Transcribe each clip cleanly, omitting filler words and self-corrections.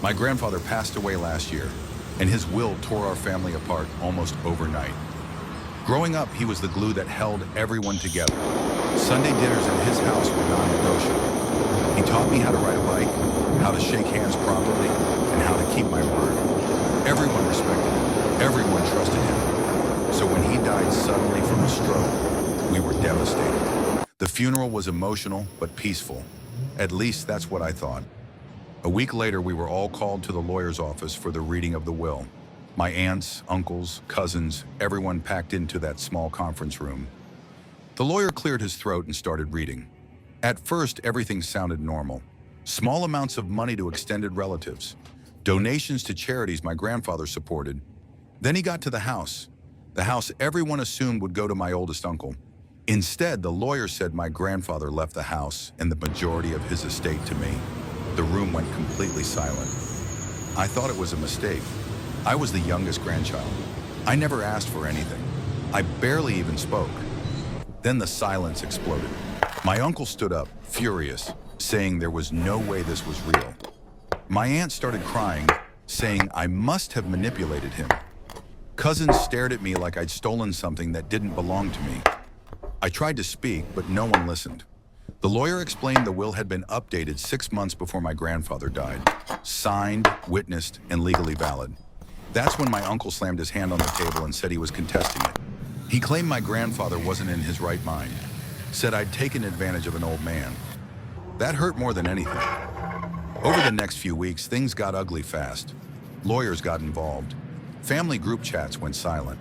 My grandfather passed away last year, and his will tore our family apart almost overnight. Growing up, he was the glue that held everyone together. Sunday dinners at his house were non-negotiable. He taught me how to ride a bike, how to shake hands properly, and how to keep my word. Everyone respected him. Everyone trusted him. So when he died suddenly from a stroke, we were devastated. The funeral was emotional but peaceful. At least that's what I thought. A week later, we were all called to the lawyer's office for the reading of the will. My aunts, uncles, cousins, everyone packed into that small conference room. The lawyer cleared his throat and started reading. At first, everything sounded normal. Small amounts of money to extended relatives, donations to charities my grandfather supported. Then he got to the house everyone assumed would go to my oldest uncle. Instead, the lawyer said my grandfather left the house and the majority of his estate to me. The room went completely silent. I thought it was a mistake. I was the youngest grandchild. I never asked for anything. I barely even spoke. Then the silence exploded. My uncle stood up, furious, saying there was no way this was real. My aunt started crying, saying I must have manipulated him. Cousins stared at me like I'd stolen something that didn't belong to me. I tried to speak, but no one listened. The lawyer explained the will had been updated 6 months before my grandfather died, signed, witnessed, and legally valid. That's when my uncle slammed his hand on the table and said he was contesting it. He claimed my grandfather wasn't in his right mind, said I'd taken advantage of an old man. That hurt more than anything. Over the next few weeks, things got ugly fast. Lawyers got involved. Family group chats went silent.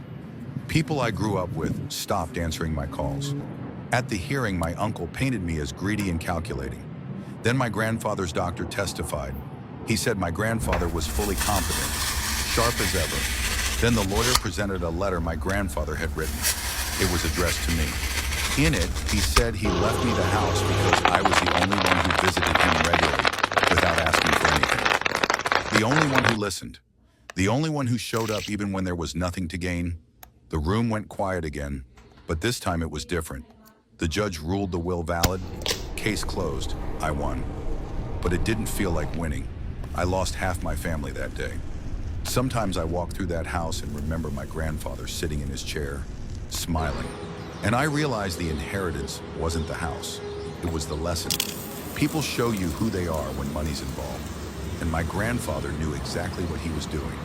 People I grew up with stopped answering my calls. At the hearing, my uncle painted me as greedy and calculating. Then my grandfather's doctor testified. He said my grandfather was fully competent, sharp as ever. Then the lawyer presented a letter my grandfather had written. It was addressed to me. In it, he said he left me the house because I was the only one who visited him regularly without asking for anything. The only one who listened. The only one who showed up even when there was nothing to gain. The room went quiet again, but this time it was different. The judge ruled the will valid. Case closed. I won. But it didn't feel like winning. I lost half my family that day. Sometimes I walk through that house and remember my grandfather sitting in his chair, smiling. And I realized the inheritance wasn't the house. It was the lesson. People show you who they are when money's involved. And my grandfather knew exactly what he was doing.